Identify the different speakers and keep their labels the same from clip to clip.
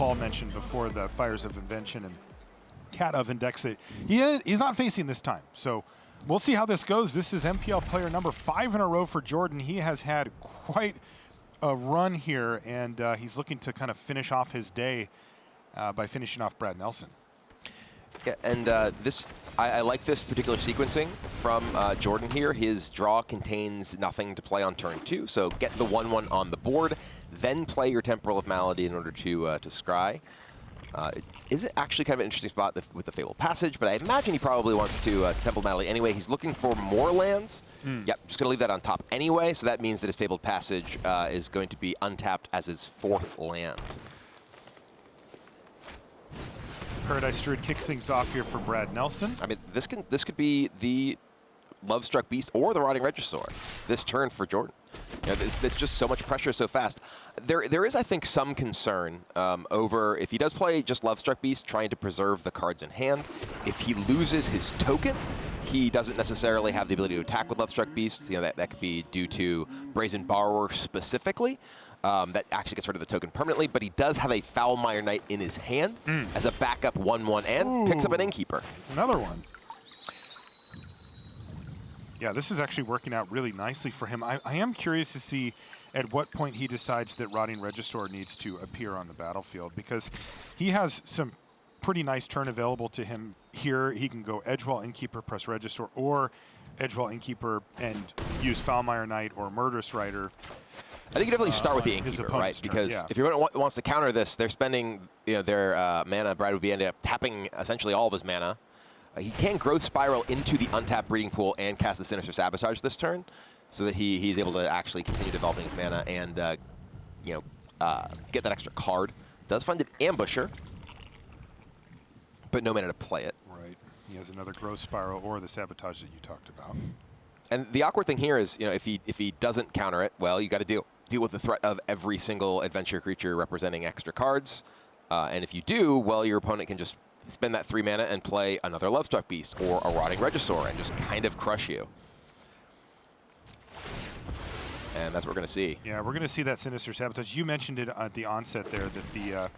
Speaker 1: Paul mentioned before, the Fires of Invention and Cat Oven decks that he's not facing this time. So we'll see how this goes. This is MPL player number 5 in a row for Jordan. He has had quite a run here, and he's looking to kind of finish off his day by finishing off Brad Nelson.
Speaker 2: Yeah, and I like this particular sequencing from Jordan here. His draw contains nothing to play on turn 2, so get the 1/1 on the board, then play your Temporal of Malady in order to scry. It is actually kind of an interesting spot with the Fabled Passage, but I imagine he probably wants to Temple of Malady anyway. He's looking for more lands. Yep, just going to leave that on top anyway, so that means that his Fabled Passage is going to be untapped as his 4th land.
Speaker 1: Paradise Druid kicks things off here for Brad Nelson.
Speaker 2: I mean, this could be the Lovestruck Beast or the Rotting Regisaur this turn for Jordan. You know, there's just so much pressure so fast. There is, I think, some concern over if he does play just Lovestruck Beast, trying to preserve the cards in hand. If he loses his token, he doesn't necessarily have the ability to attack with Lovestruck Beasts. You know, that could be due to Brazen Borrower specifically. That actually gets rid of the token permanently, but he does have a Foulmire Knight in his hand as a backup 1/1 and picks up an Innkeeper.
Speaker 1: It's another one. Yeah, this is actually working out really nicely for him. I am curious to see at what point he decides that Rotting Regisaur needs to appear on the battlefield, because he has some pretty nice turn available to him here. He can go Edgewall Innkeeper, press Regisaur, or Edgewall Innkeeper and use Foulmire Knight or Murderous Rider.
Speaker 2: I think you definitely start with the Innkeeper, right? Because if your opponent wants to counter this, they're spending their mana. Brad would be ending up tapping essentially all of his mana. He can Growth Spiral into the untapped Breeding Pool and cast the Sinister Sabotage this turn, so that he's able to actually continue developing his mana and get that extra card. Does find an Ambusher, but no mana to play it.
Speaker 1: Right. He has another Growth Spiral or the Sabotage that you talked about.
Speaker 2: And the awkward thing here is, if he doesn't counter it, well, you got to deal with the threat of every single adventure creature representing extra cards. And if you do, well, your opponent can just spend that 3 mana and play another Lovestruck Beast or a Rotting Regisaur and just kind of crush you. And that's what we're going to see.
Speaker 1: Yeah, we're going to see that Sinister Sabotage. You mentioned it at the onset there that the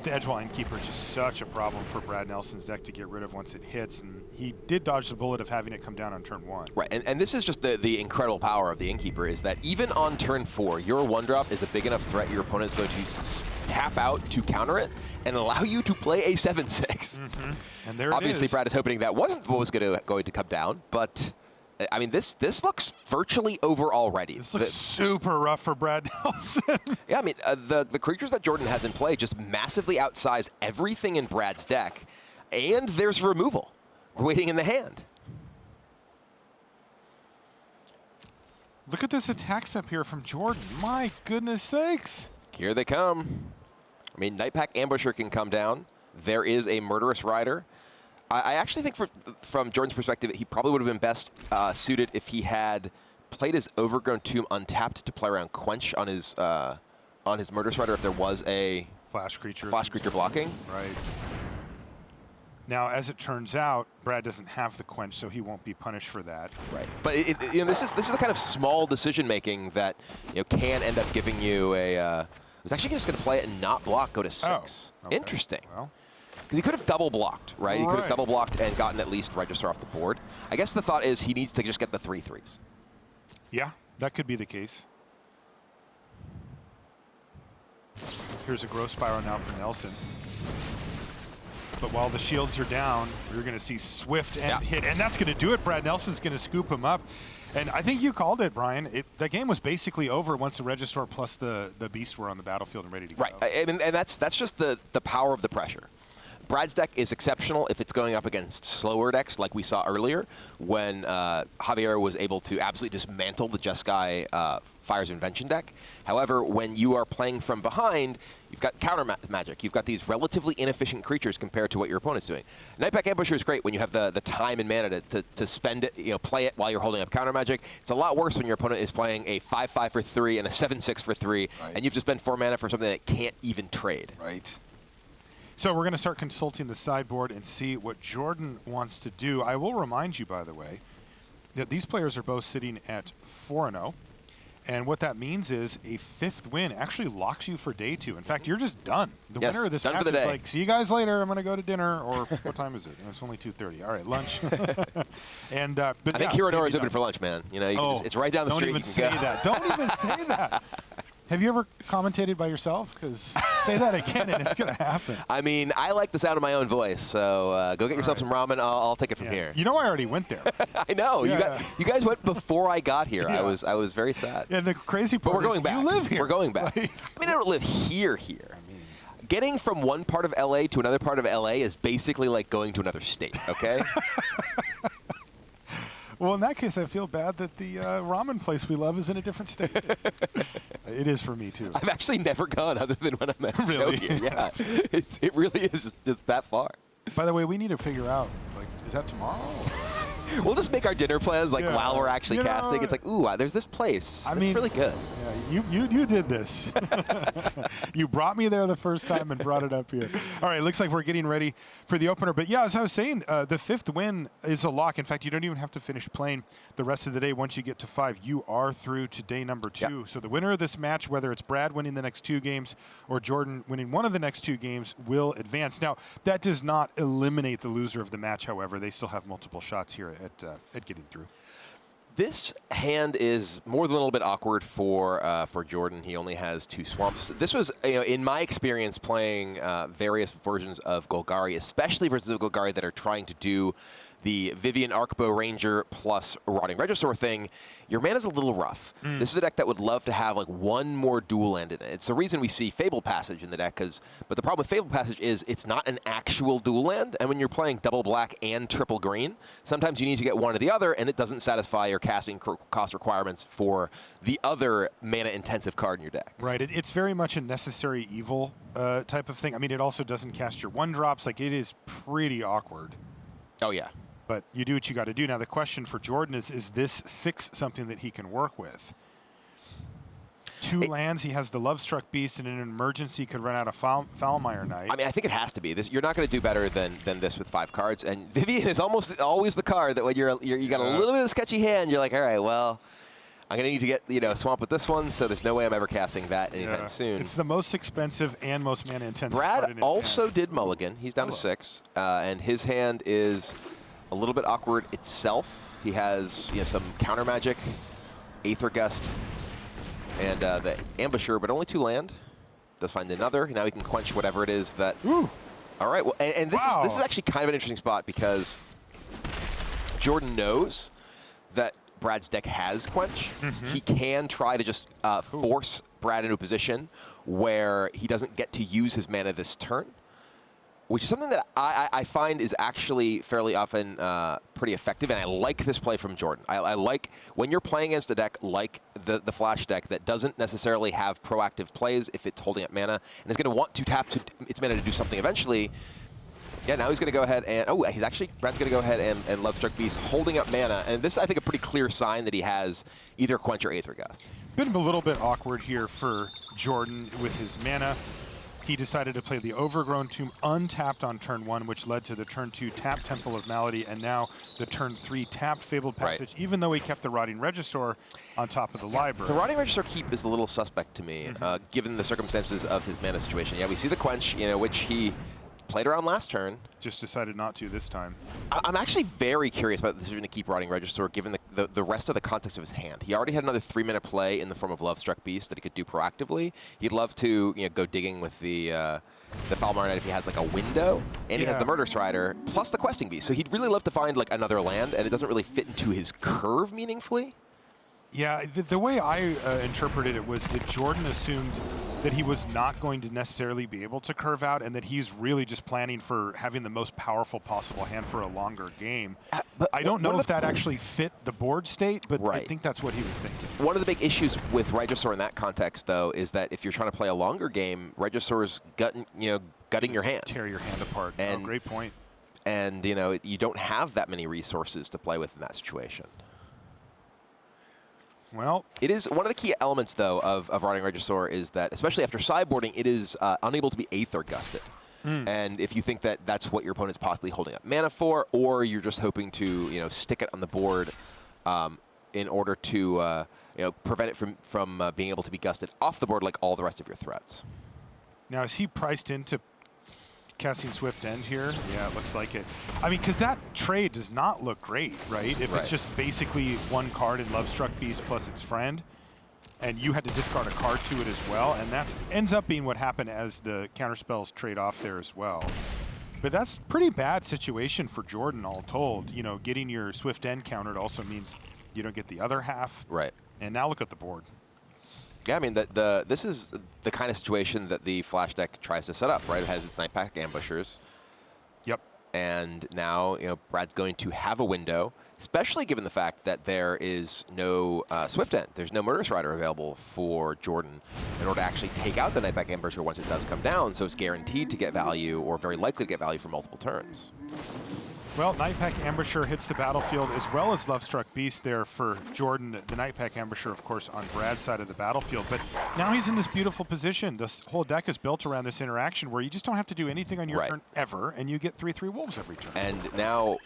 Speaker 1: Edgewall Innkeeper is just such a problem for Brad Nelson's deck to get rid of once it hits, and he did dodge the bullet of having it come down on turn 1.
Speaker 2: Right, and this is just the incredible power of the Innkeeper, is that even on turn 4, your 1-drop is a big enough threat your opponent is going to tap out to counter it and allow you to play a 7/6.
Speaker 1: And there
Speaker 2: Obviously,
Speaker 1: it is.
Speaker 2: Brad is hoping that wasn't what was going to come down, but I mean, this looks virtually over already.
Speaker 1: This looks super rough for Brad Nelson.
Speaker 2: Yeah, I mean, the creatures that Jordan has in play just massively outsize everything in Brad's deck, and there's removal waiting in the hand.
Speaker 1: Look at this attack step here from Jordan. My goodness sakes.
Speaker 2: Here they come. I mean, Nightpack Ambusher can come down. There is a Murderous Rider. I actually think from Jordan's perspective, he probably would have been best suited if he had played his Overgrown Tomb untapped to play around Quench on his Murderous Rider if there was a
Speaker 1: Flash creature
Speaker 2: blocking.
Speaker 1: Right. Now, as it turns out, Brad doesn't have the Quench, so he won't be punished for that.
Speaker 2: Right. But this is the kind of small decision making that can end up giving you a. I was actually just going to play it and not block, go to 6.
Speaker 1: Oh, okay.
Speaker 2: Interesting.
Speaker 1: Well.
Speaker 2: Because he could have double blocked, right? He could have double blocked and gotten at least Register off the board. I guess the thought is he needs to just get the 3/3s.
Speaker 1: Yeah, that could be the case. Here's a Growth Spiral now for Nelson. But while the shields are down, we're going to see Swift and hit. And that's going to do it. Brad Nelson's going to scoop him up. And I think you called it, Brian. That game was basically over once the Regisaur plus the Beast were on the battlefield and ready to go.
Speaker 2: Right. And that's just the power of the pressure. Brad's deck is exceptional if it's going up against slower decks like we saw earlier when Javier was able to absolutely dismantle the Jeskai Fires of Invention deck. However, when you are playing from behind, you've got counter magic. You've got these relatively inefficient creatures compared to what your opponent's doing. Nightpack Ambusher is great when you have the time and mana to spend it, play it while you're holding up counter magic. It's a lot worse when your opponent is playing a 5/5 for 3 and a 7/6 for 3, and you've to spend 4 mana for something that can't even trade.
Speaker 1: Right. So we're going to start consulting the sideboard and see what Jordan wants to do. I will remind you, by the way, that these players are both sitting at 4-0. And what that means is a 5th win actually locks you for day 2. In fact, you're just done. The
Speaker 2: Yes,
Speaker 1: winner of this
Speaker 2: done
Speaker 1: match
Speaker 2: for the
Speaker 1: is
Speaker 2: day.
Speaker 1: like, see you guys later. I'm going to go to dinner. Or what time is it? It's only 2:30. All right, lunch. And but
Speaker 2: I think Hero Nora is open for lunch, man. You know, you can just, it's right down the street.
Speaker 1: Don't even
Speaker 2: you
Speaker 1: say
Speaker 2: can go.
Speaker 1: that. Don't even say that. Have you ever commentated by yourself? Because say that again and it's going to happen.
Speaker 2: I mean, I like the sound of my own voice, so go get yourself some ramen. I'll take it from here.
Speaker 1: You know, I already went there.
Speaker 2: I know.
Speaker 1: Yeah.
Speaker 2: You guys went before I got here.
Speaker 1: Yeah.
Speaker 2: I was very sad.
Speaker 1: And the crazy part
Speaker 2: But we're going
Speaker 1: is
Speaker 2: back.
Speaker 1: you live here.
Speaker 2: We're going back.
Speaker 1: Like,
Speaker 2: I mean, I don't live here. Getting from one part of LA to another part of LA is basically like going to another state, okay?
Speaker 1: well, in that case, I feel bad that the ramen place we love is in a different state. It is for me, too.
Speaker 2: I've actually never gone other than when I'm at a
Speaker 1: Really?
Speaker 2: show here. Yeah, it really is just that far.
Speaker 1: By the way, we need to figure out, like, is that tomorrow?
Speaker 2: We'll just make our dinner plans like
Speaker 1: Yeah.
Speaker 2: while we're actually
Speaker 1: You know,
Speaker 2: casting. It's like, ooh, there's this place.
Speaker 1: I
Speaker 2: It's
Speaker 1: mean,
Speaker 2: really good.
Speaker 1: Yeah, you did this. You brought me there the first time and brought it up here. All right, looks like we're getting ready for the opener. But yeah, as I was saying, the 5th win is a lock. In fact, you don't even have to finish playing the rest of the day. Once you get to 5, you are through to day number 2.
Speaker 2: Yep.
Speaker 1: So the winner of this match, whether it's Brad winning the next 2 games or Jordan winning one of the next 2 games, will advance. Now, that does not eliminate the loser of the match, however. They still have multiple shots here at getting through.
Speaker 2: This hand is more than a little bit awkward for Jordan. He only has 2 swamps. This was, in my experience playing various versions of Golgari, especially versions of Golgari that are trying to do the VII Arcbow Ranger plus Rotting Regisaur thing, your mana's a little rough. This is a deck that would love to have like one more dual land in it. It's the reason we see Fable Passage in the deck, but the problem with Fable Passage is it's not an actual dual land, and when you're playing double black and triple green, sometimes you need to get one or the other, and it doesn't satisfy your casting cost requirements for the other mana-intensive card in your deck.
Speaker 1: Right. It's very much a necessary evil type of thing. I mean, it also doesn't cast your 1-drops. Like, it is pretty awkward.
Speaker 2: Oh, yeah.
Speaker 1: But you do what you got to do. Now, the question for Jordan is this 6 something that he can work with? 2 lands, he has the Lovestruck Beast, and in an emergency could run out of Foulmire Knight.
Speaker 2: I mean, I think it has to be. You're not going to do better than this with 5 cards. And Vivian is almost always the card that when you got a little bit of a sketchy hand, you're like, all right, well, I'm going to need to get swamp with this one, so there's no way I'm ever casting that anytime soon.
Speaker 1: It's the most expensive and most mana intensive.
Speaker 2: Brad also did mulligan. He's down to 6, and his hand is a little bit awkward itself. He has some counter magic, Aether Gust, and the Ambusher, but only 2 land. Does find another. Now he can quench whatever it is that.
Speaker 1: Ooh.
Speaker 2: All right. Well, and this
Speaker 1: Wow.
Speaker 2: is actually kind of an interesting spot because Jordan knows that Brad's deck has quench. He can try to just force Brad into a position where he doesn't get to use his mana this turn, which is something that I find is actually fairly often pretty effective, and I like this play from Jordan. I like when you're playing against a deck like the Flash deck that doesn't necessarily have proactive plays if it's holding up mana, and is going to want to tap its mana to do something eventually. Yeah, now he's going to go ahead and, Brad's going to go ahead and Lovestruck Beast, holding up mana, and this is, I think, a pretty clear sign that he has either Quench or Aether Gust.
Speaker 1: Been a little bit awkward here for Jordan with his mana. He decided to play the Overgrown Tomb untapped on turn 1, which led to the turn 2 tapped Temple of Malady, and now the turn 3 tapped Fabled Passage, even though he kept the Rotting Regisaur on top of the library.
Speaker 2: The Rotting Regisaur keep is a little suspect to me, given the circumstances of his mana situation. Yeah, we see the Quench, which he played around last turn.
Speaker 1: Just decided not to this time.
Speaker 2: I'm actually very curious about the decision to keep Rotting Regisaur, given the rest of the context of his hand. He already had another 3-minute play in the form of Lovestruck Beast that he could do proactively. He'd love to go digging with the Foulmire Knight if he has like a window, and he has the Murder Strider plus the Questing Beast. So he'd really love to find like another land, and it doesn't really fit into his curve meaningfully.
Speaker 1: Yeah, the way I interpreted it was that Jordan assumed that he was not going to necessarily be able to curve out, and that he's really just planning for having the most powerful possible hand for a longer game. I don't know if that actually fit the board state, but I think that's what he was thinking.
Speaker 2: One of the big issues with Regisaur in that context, though, is that if you're trying to play a longer game, Regisaur's gutting your hand.
Speaker 1: Tear your hand apart.
Speaker 2: And,
Speaker 1: great point.
Speaker 2: And, you don't have that many resources to play with in that situation.
Speaker 1: Well,
Speaker 2: it is one of the key elements, though, of Rotting Regisaur is that, especially after sideboarding, it is unable to be Aether Gusted. And if you think that that's what your opponent's possibly holding up mana for, or you're just hoping to stick it on the board in order to prevent it from being able to be gusted off the board like all the rest of your threats.
Speaker 1: Now, is he priced into casting Swift End here? Yeah, it looks like it. I mean, because that trade does not look great, right? If it's just basically one card in Lovestruck Beast plus its friend, and you had to discard a card to it as well, and that ends up being what happened as the counterspells trade off there as well. But that's pretty bad situation for Jordan, all told. You know, getting your Swift End countered also means you don't get the other half.
Speaker 2: Right.
Speaker 1: And now look at the board.
Speaker 2: Yeah, I mean, this is the kind of situation that the Flash deck tries to set up, right? It has its Night Pack Ambushers.
Speaker 1: Yep.
Speaker 2: And now, Brad's going to have a window, especially given the fact that there is no Swift End. There's no Murderous Rider available for Jordan in order to actually take out the Night Pack Ambusher once it does come down, so it's guaranteed to get value, or very likely to get value for multiple turns.
Speaker 1: Well, Night Pack Ambusher hits the battlefield as well as Lovestruck Beast there for Jordan. The Night Pack Ambusher, of course, on Brad's side of the battlefield. But now he's in this beautiful position. This whole deck is built around this interaction where you just don't have to do anything on your turn ever, and you get 3/3 wolves every turn.
Speaker 2: And now,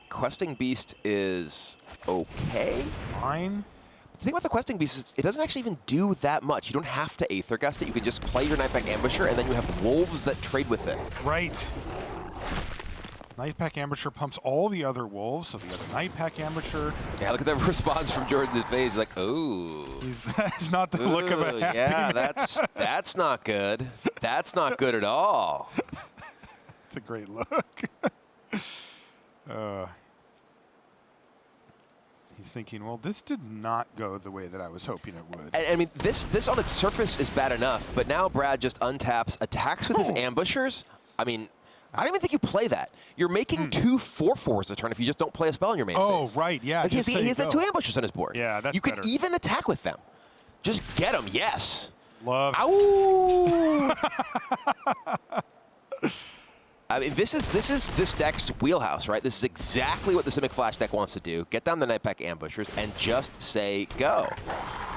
Speaker 2: Questing Beast is okay.
Speaker 1: Fine.
Speaker 2: The thing about the Questing Beast is it doesn't actually even do that much. You don't have to Aether Gust it. You can just play your Night Pack Ambusher, and then you have wolves that trade with it.
Speaker 1: Right. Night Pack Ambusher pumps all the other wolves, so the other Night Pack Ambusher.
Speaker 2: Yeah, look at the response from Jordan's face. He's like, ooh.
Speaker 1: That's not the look of a happy
Speaker 2: yeah,
Speaker 1: man.
Speaker 2: that's not good. That's not good at all.
Speaker 1: It's a great look. He's thinking, well, this did not go the way that I was hoping it would.
Speaker 2: I mean, this on its surface is bad enough, but now Brad just untaps, attacks with his ambushers. I mean, I don't even think you play that. You're making 2 4/4s a turn if you just don't play a spell in your main phase.
Speaker 1: Right, yeah.
Speaker 2: Like he has the 2 ambushers on his board.
Speaker 1: Yeah, that's
Speaker 2: You can
Speaker 1: better.
Speaker 2: even attack with them. Just get them, yes.
Speaker 1: Love.
Speaker 2: Ow! I mean, this is this deck's wheelhouse, right? This is exactly what the Simic Flash deck wants to do. Get down the Night Pack Ambushers and just say go.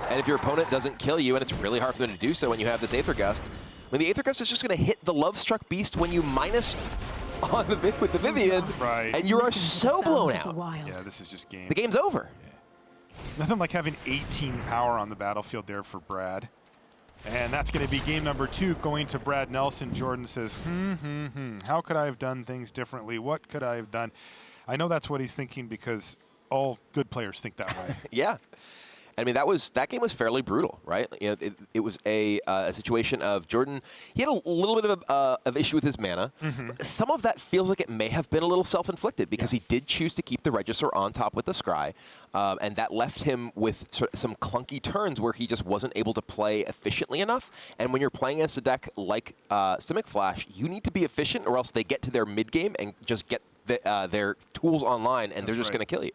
Speaker 2: And if your opponent doesn't kill you, and it's really hard for them to do so when you have this Aether Gust, when the Aether Gust is just going to hit the Lovestruck Beast when you minus on with the Vivian,
Speaker 1: right.
Speaker 2: and you are so blown out.
Speaker 1: Yeah, this is just game.
Speaker 2: The game's over.
Speaker 1: Yeah. Nothing like having 18 power on the battlefield there for Brad. And that's going to be game number 2 going to Brad Nelson. Jordan says, how could I have done things differently? What could I have done? I know that's what he's thinking because all good players think that way.
Speaker 2: Yeah. I mean, that game was fairly brutal, right? It was a situation of Jordan. He had a little bit of issue with his mana. Some of that feels like it may have been a little self-inflicted because he did choose to keep the Regisaur on top with the Scry, and that left him with sort of some clunky turns where he just wasn't able to play efficiently enough. And when you're playing against a deck like Simic Flash, you need to be efficient, or else they get to their mid game and just get their tools online, and they're just going to kill you.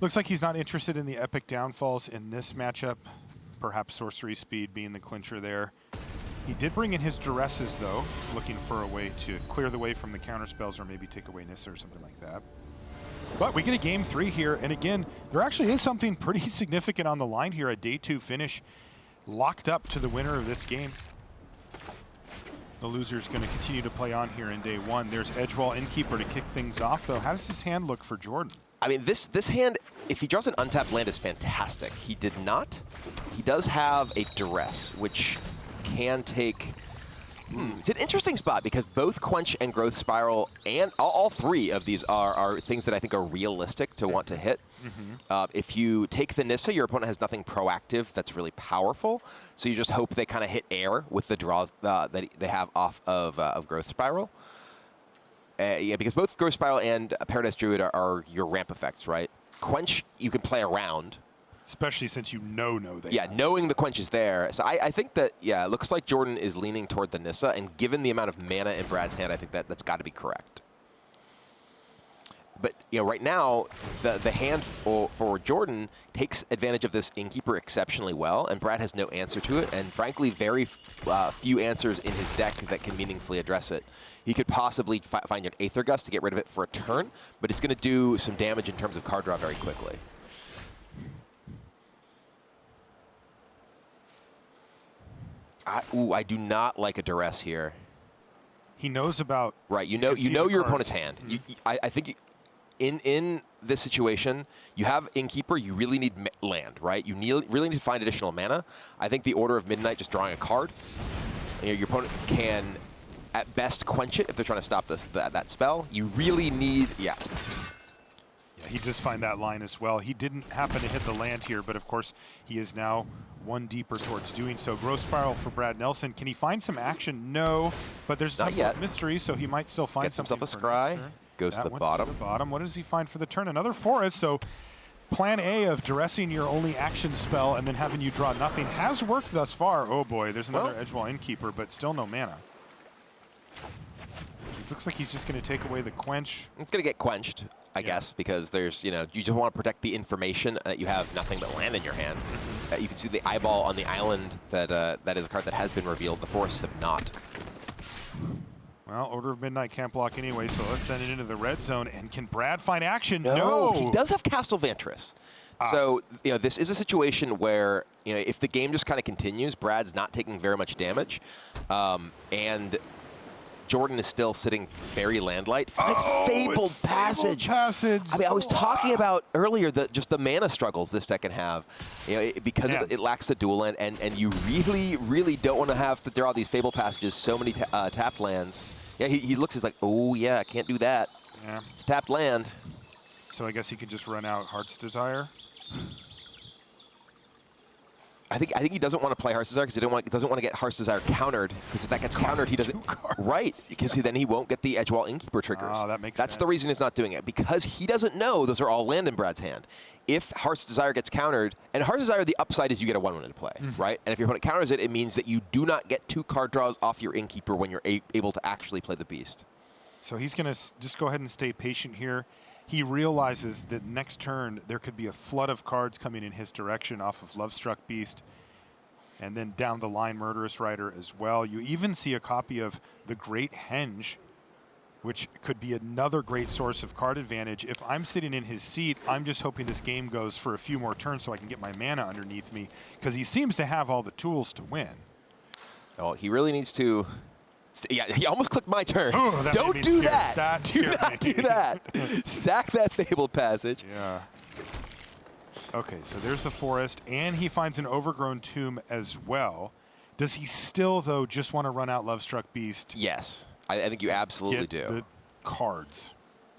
Speaker 1: Looks like he's not interested in the epic downfalls in this matchup. Perhaps sorcery speed being the clincher there. He did bring in his duresses, though, looking for a way to clear the way from the counterspells or maybe take away Nissa or something like that. But we get a game 3 here, and again, there actually is something pretty significant on the line here. A day 2 finish locked up to the winner of this game. The loser's going to continue to play on here in day 1. There's Edgewall Innkeeper to kick things off, though. How does this hand look for Jordan?
Speaker 2: I mean, this hand, if he draws an untapped land, is fantastic. He did not. He does have a Duress, which can take... It's an interesting spot because both Quench and Growth Spiral, and all 3 of these are things that I think are realistic to want to hit. If you take the Nissa, your opponent has nothing proactive that's really powerful, so you just hope they kind of hit air with the draws that they have off of Growth Spiral. Yeah, because both Growth Spiral and Paradise Druid are your ramp effects, right? Quench, you can play around.
Speaker 1: Especially since you know they
Speaker 2: Yeah, knowing the Quench is there. So I think that, yeah, it looks like Jordan is leaning toward the Nissa, and given the amount of mana in Brad's hand, I think that's got to be correct. But, right now, the hand for Jordan takes advantage of this Innkeeper exceptionally well, and Brad has no answer to it, and frankly, very few answers in his deck that can meaningfully address it. He could possibly find an Aether Gust to get rid of it for a turn, but it's going to do some damage in terms of card draw very quickly. I do not like a Duress here.
Speaker 1: He knows about...
Speaker 2: Right, you know your opponent's hand. I think in this situation, you have Innkeeper. You really need land, right? You really need to find additional mana. I think the Order of Midnight, just drawing a card, your opponent can, at best, quench it if they're trying to stop that spell. You really need, yeah.
Speaker 1: Yeah, he does find that line as well. He didn't happen to hit the land here, but of course, he is now one deeper towards doing so. Growth Spiral for Brad Nelson. Can he find some action? No, but there's a Temple of Mystery, so he might still find something.
Speaker 2: Gets himself a Scry, goes to the bottom.
Speaker 1: What does he find for the turn? Another Forest, so plan A of duressing your only action spell and then having you draw nothing has worked thus far. Oh boy, there's another Edgewall Innkeeper, but still no mana. It looks like he's just going to take away the quench.
Speaker 2: It's going to get quenched, I guess, because there's, you just want to protect the information that you have nothing but land in your hand. You can see the eyeball on the island that that is a card that has been revealed. The forests have not.
Speaker 1: Well, Order of Midnight can't block anyway, so let's send it into the red zone. And can Brad find action?
Speaker 2: No. He does have Castle Vantress. So, this is a situation where, if the game just kind of continues, Brad's not taking very much damage, and Jordan is still sitting very landlight. It's Fabled Passage. I mean, I was talking about earlier just the mana struggles this deck can have, because it lacks the dual land, and you really, really don't want to have to draw these Fabled Passages, so many tapped lands. Yeah, he looks, he's like, oh yeah, I can't do that.
Speaker 1: Yeah.
Speaker 2: It's a tapped land.
Speaker 1: So I guess he can just run out Heart's Desire.
Speaker 2: I think he doesn't want to play Heart's Desire because he doesn't want to get Heart's Desire countered, because if that gets countered, he doesn't. Right, because then he won't get the Edgewall Innkeeper triggers.
Speaker 1: Oh, that makes
Speaker 2: That's
Speaker 1: sense.
Speaker 2: the reason he's not doing it, because he doesn't know those are all land in Brad's hand. If Heart's Desire gets countered, and Heart's Desire, the upside is you get a 1/1 to play, right? And if your opponent counters it, it means that you do not get 2 card draws off your Innkeeper when you're able to actually play the Beast.
Speaker 1: So he's going to just go ahead and stay patient here. He realizes that next turn there could be a flood of cards coming in his direction off of Lovestruck Beast. And then down the line, Murderous Rider as well. You even see a copy of the Great Henge, which could be another great source of card advantage. If I'm sitting in his seat, I'm just hoping this game goes for a few more turns so I can get my mana underneath me, because he seems to have all the tools to win.
Speaker 2: Oh, he really needs to. Yeah, he almost clicked my turn.
Speaker 1: Oh,
Speaker 2: Don't do that.
Speaker 1: Do
Speaker 2: not do that. Sack that Fabled Passage.
Speaker 1: Yeah. Okay, so there's the forest, and he finds an Overgrown Tomb as well. Does he still, though, just want to run out Lovestruck Beast?
Speaker 2: Yes, I think you absolutely do.
Speaker 1: The cards.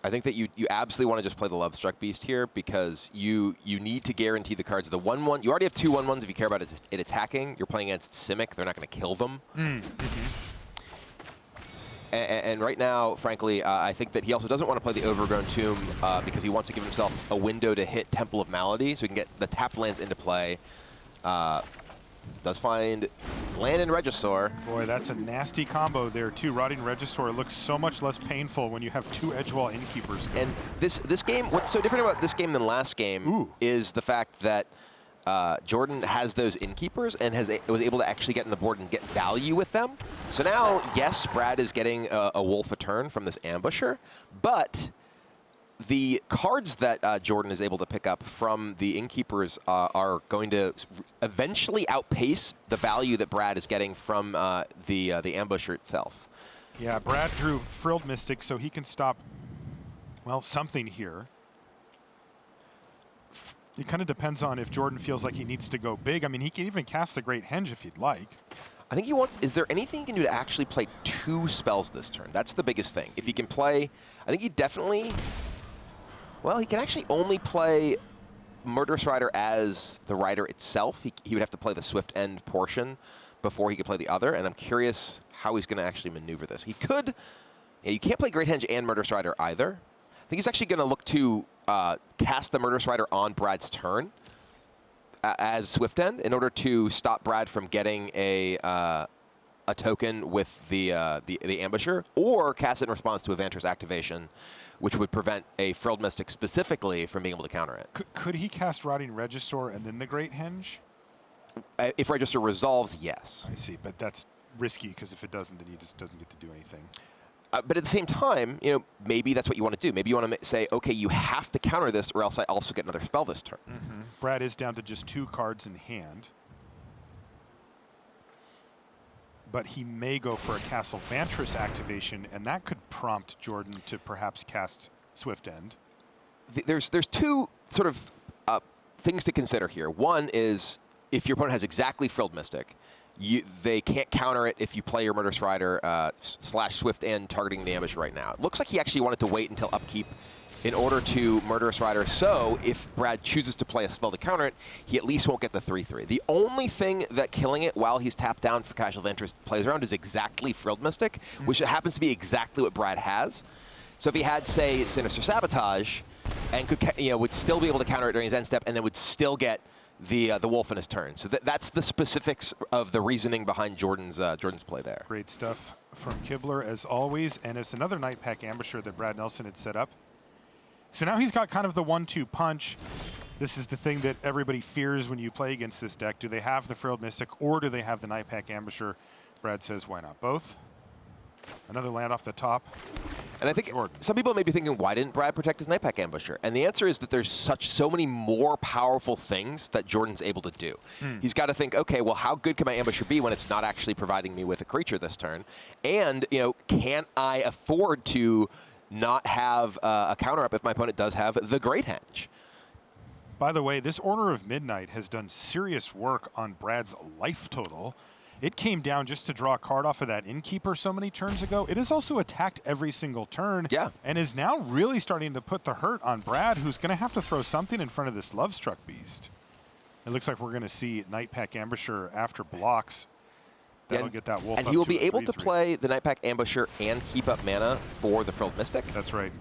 Speaker 2: I think that you absolutely want to just play the Lovestruck Beast here, because you need to guarantee the cards. The 1/1, you already have 2 1/1s if you care about it attacking. You're playing against Simic. They're not going to kill them. And right now, frankly, I think that he also doesn't want to play the Overgrown Tomb because he wants to give himself a window to hit Temple of Malady, so he can get the tapped lands into play. Does find land and Regisaur.
Speaker 1: Boy, that's a nasty combo there, too. Rotting Regisaur looks so much less painful when you have 2 Edgewall Innkeepers going.
Speaker 2: And this game, what's so different about this game than last game is the fact that Jordan has those Innkeepers and was able to actually get in the board and get value with them. So now, yes, Brad is getting a Wolf a turn from this Ambusher, but the cards that Jordan is able to pick up from the Innkeepers are going to eventually outpace the value that Brad is getting from the Ambusher itself.
Speaker 1: Yeah, Brad drew Frilled Mystic, so he can stop, well, something here. It kind of depends on if Jordan feels like he needs to go big. I mean, he can even cast the Great Henge if he'd like.
Speaker 2: I think he wants, is there anything he can do to actually play 2 spells this turn? That's the biggest thing. If he can play, I think he definitely, well, he can actually only play Murderous Rider as the rider itself. He would have to play the Swift End portion before he could play the other, and I'm curious how he's going to actually maneuver this. He could, you can't play Great Henge and Murderous Rider either. I think he's actually going to look to cast the Murderous Rider on Brad's turn as Swift End in order to stop Brad from getting a token with the Ambusher, or cast it in response to a Vantress activation, which would prevent a Frilled Mystic specifically from being able to counter it.
Speaker 1: Could he cast Rotting Regisaur and then the Great Henge?
Speaker 2: If Register resolves, yes.
Speaker 1: I see, but that's risky, because if it doesn't, then he just doesn't get to do anything.
Speaker 2: But at the same time, maybe that's what you want to do. Maybe you want to say, okay, you have to counter this, or else I also get another spell this turn.
Speaker 1: Brad is down to just 2 cards in hand. But he may go for a Castle Vantress activation, and that could prompt Jordan to perhaps cast Swift End.
Speaker 2: there's two sort of things to consider here. One is if your opponent has exactly Frilled Mystic, they can't counter it if you play your Murderous Rider / Swift and targeting the ambush right now. It looks like he actually wanted to wait until upkeep in order to Murderous Rider, so if Brad chooses to play a spell to counter it, he at least won't get the 3/3. The only thing that killing it while he's tapped down for Casual Interest plays around is exactly Frilled Mystic, which happens to be exactly what Brad has. So if he had, say, Sinister Sabotage, and could, would still be able to counter it during his end step, and then would still get the Wolf in his turn. So that's the specifics of the reasoning behind Jordan's play there.
Speaker 1: Great stuff from Kibler as always, and it's another Night Pack Ambusher that Brad Nelson had set up. So now he's got kind of the 1-2 punch. This is the thing that everybody fears when you play against this deck. Do they have the Frilled Mystic or do they have the Night Pack Ambusher? Brad says, why not both? Another land off the top.
Speaker 2: And I think some people may be thinking, why didn't Brad protect his Night Pack Ambusher? And the answer is that there's so many more powerful things that Jordan's able to do. He's got to think, okay, well, how good can my Ambusher be when it's not actually providing me with a creature this turn? And, can I afford to not have a counter-up if my opponent does have the Great Henge?
Speaker 1: By the way, this Order of Midnight has done serious work on Brad's life total. It came down just to draw a card off of that Innkeeper so many turns ago. It has also attacked every single turn and is now really starting to put the hurt on Brad, who's going to have to throw something in front of this Lovestruck Beast. It looks like we're going to see Night Pack Ambusher after blocks. That'll get that Wolf
Speaker 2: and
Speaker 1: up
Speaker 2: he will
Speaker 1: to
Speaker 2: be
Speaker 1: a
Speaker 2: able to
Speaker 1: 3/3.
Speaker 2: play the Night Pack Ambusher and keep up mana for the Frilled Mystic.
Speaker 1: That's right.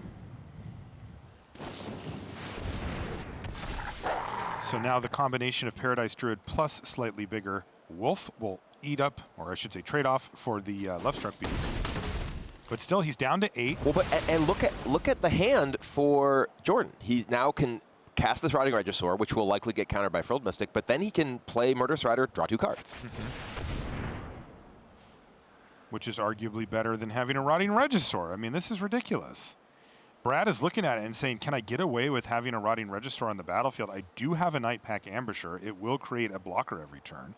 Speaker 1: So now the combination of Paradise Druid plus slightly bigger Wolf will eat up, or I should say trade off, for the Lovestruck Beast. But still, he's down to 8.
Speaker 2: Well, and look at the hand for Jordan. He now can cast this Rotting Regisaur, which will likely get countered by Frilled Mystic, but then he can play Murderous Rider, draw 2 cards.
Speaker 1: Which is arguably better than having a Rotting Regisaur. I mean, this is ridiculous. Brad is looking at it and saying, can I get away with having a Rotting Regisaur on the battlefield? I do have a Night Pack Ambusher. It will create a blocker every turn.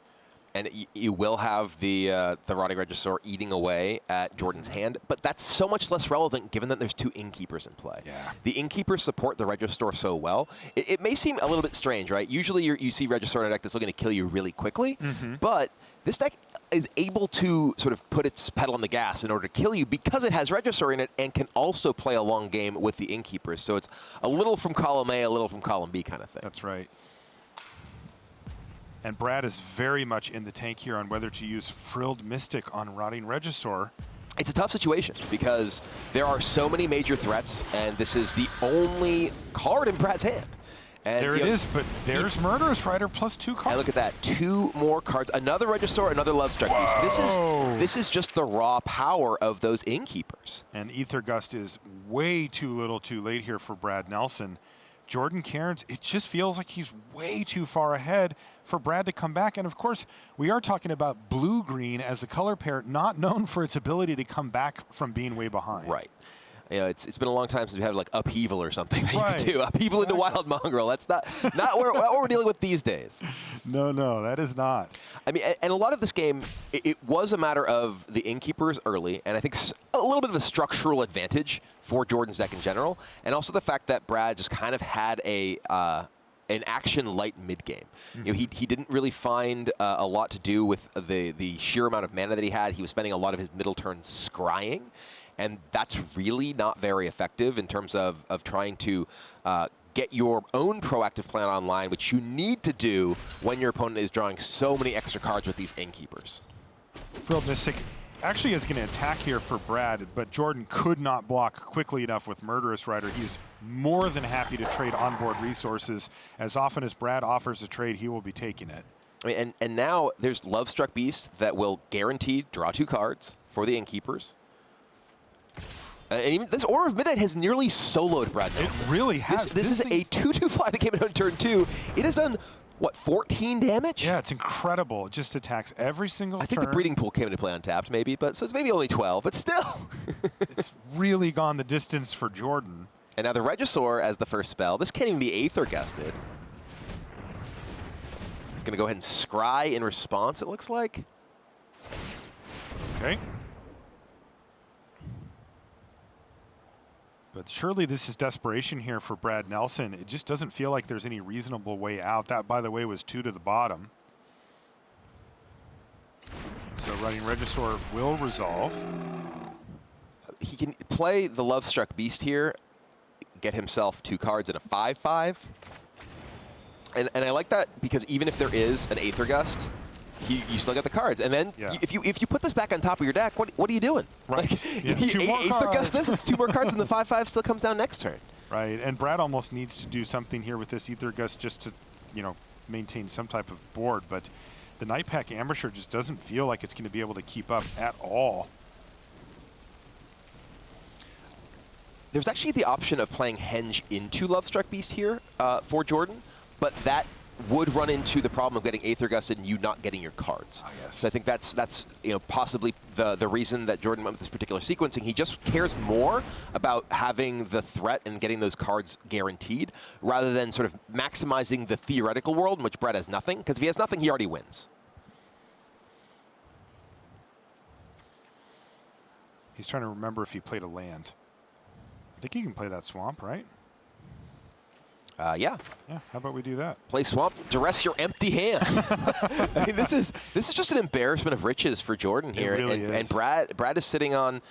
Speaker 2: And you will have the Rotting Regisaur eating away at Jordan's hand, but that's so much less relevant given that there's 2 Innkeepers in play.
Speaker 1: Yeah.
Speaker 2: The Innkeepers support the Regisaur so well. It may seem a little bit strange, right? Usually you see Regisaur in a deck that's looking to kill you really quickly, but this deck is able to sort of put its pedal on the gas in order to kill you because it has Regisaur in it and can also play a long game with the Innkeepers. So it's a little from column A, a little from column B kind of thing.
Speaker 1: That's right. And Brad is very much in the tank here on whether to use Frilled Mystic on Rotting Regisaur.
Speaker 2: It's a tough situation because there are so many major threats, and this is the only card in Brad's hand. And
Speaker 1: There it is, but there's Murderous Rider plus 2 cards.
Speaker 2: And look at that, 2 more cards. Another Regisaur, another Lovestruck Beast. This is just the raw power of those Innkeepers.
Speaker 1: And Aether Gust is way too little too late here for Brad Nelson. Jordan Cairns, it just feels like he's way too far ahead for Brad to come back. And of course, we are talking about blue-green as a color pair, not known for its ability to come back from being way behind.
Speaker 2: Right. It's been a long time since we had like Upheaval or something that you could do. Upheaval into Wild Mongrel. That's not what we're dealing with these days.
Speaker 1: No, that is not.
Speaker 2: I mean, and a lot of this game, it was a matter of the Innkeepers early, and I think a little bit of a structural advantage for Jordan's deck in general, and also the fact that Brad just kind of had an action-light mid-game. He didn't really find a lot to do with the sheer amount of mana that he had. He was spending a lot of his middle turn scrying, and that's really not very effective in terms of trying to get your own proactive plan online, which you need to do when your opponent is drawing so many extra cards with these Innkeepers.
Speaker 1: Frilled Mystic actually is going to attack here for Brad, but Jordan could not block quickly enough with Murderous Rider. He's more than happy to trade onboard resources. As often as Brad offers a trade, he will be taking it.
Speaker 2: I mean, and now there's Lovestruck Beast that will guarantee draw 2 cards for the Innkeepers. And even this Order of Midnight has nearly soloed Brad Nelson.
Speaker 1: It really has.
Speaker 2: This is a 2/2 that came in on turn 2. It has done, what, 14 damage?
Speaker 1: Yeah, it's incredible. It just attacks every single turn.
Speaker 2: I think the Breeding Pool came into play untapped, maybe, but so it's maybe only 12, but still.
Speaker 1: It's really gone the distance for Jordan.
Speaker 2: And now the Regisaur as the first spell. This can't even be Aether Gusted. It's going to go ahead and scry in response, it looks like.
Speaker 1: Okay. But surely this is desperation here for Brad Nelson. It just doesn't feel like there's any reasonable way out. That, by the way, was 2 to the bottom. So running Regisaur will resolve.
Speaker 2: He can play the Lovestruck Beast here, get himself 2 cards in a 5/5. And I like that because even if there is an Aether Gust, you still get the cards. And then if you put this back on top of your deck, what are you doing?
Speaker 1: Right.
Speaker 2: Like,
Speaker 1: Yeah. 2 more
Speaker 2: Aether
Speaker 1: cards.
Speaker 2: Gust this, it's 2 more cards, and the 5/5 still comes down next turn.
Speaker 1: Right, and Brad almost needs to do something here with this Aether Gust just to, maintain some type of board. But the Nightpack Ambusher just doesn't feel like it's going to be able to keep up at all.
Speaker 2: There's actually the option of playing Henge into Lovestruck Beast here for Jordan, but that would run into the problem of getting Aether Gusted and you not getting your cards.
Speaker 1: Oh, yes.
Speaker 2: So I think that's possibly the reason that Jordan went with this particular sequencing. He just cares more about having the threat and getting those cards guaranteed rather than sort of maximizing the theoretical world in which Brad has nothing, because if he has nothing, he already wins.
Speaker 1: He's trying to remember if he played a land. I think he can play that Swamp, right?
Speaker 2: Yeah.
Speaker 1: Yeah, how about we do that?
Speaker 2: Play Swamp, duress your empty hand. I mean, this is just an embarrassment of riches for Jordan here.
Speaker 1: It really is.
Speaker 2: And Brad is sitting on,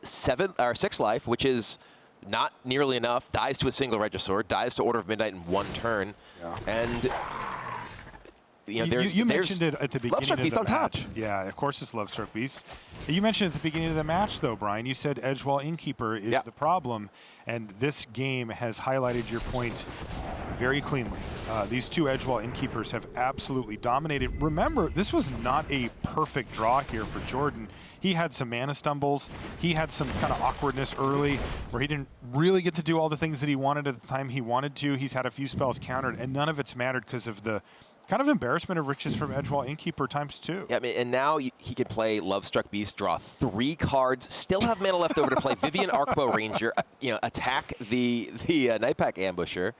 Speaker 2: 6 life, which is not nearly enough. Dies to a single Regisaur, dies to Order of Midnight in 1 turn.
Speaker 1: Yeah.
Speaker 2: And
Speaker 1: you mentioned it at the beginning
Speaker 2: Lovestruck
Speaker 1: of
Speaker 2: Beast
Speaker 1: the
Speaker 2: on top.
Speaker 1: match. Yeah, of course it's Lovestruck Beast. You mentioned at the beginning of the match, though, Brian, you said Edgewall Innkeeper is the problem, and this game has highlighted your point very cleanly. These 2 Edgewall Innkeepers have absolutely dominated. Remember, this was not a perfect draw here for Jordan. He had some mana stumbles. He had some kind of awkwardness early where he didn't really get to do all the things that he wanted at the time he wanted to. He's had a few spells countered, and none of it's mattered because of the kind of embarrassment of riches from Edgewall Innkeeper ×2.
Speaker 2: Yeah, I mean, and now he can play Lovestruck Beast, draw 3 cards, still have mana left over to play Vivian Arcbow Ranger, attack the Nightpack Ambusher.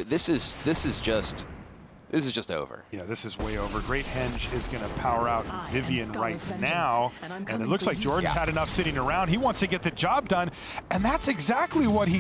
Speaker 2: This is just over.
Speaker 1: Yeah, this is way over. Great Henge is going to power out Vivian right now. And it looks like Jordan's had enough sitting around. He wants to get the job done. And that's exactly what he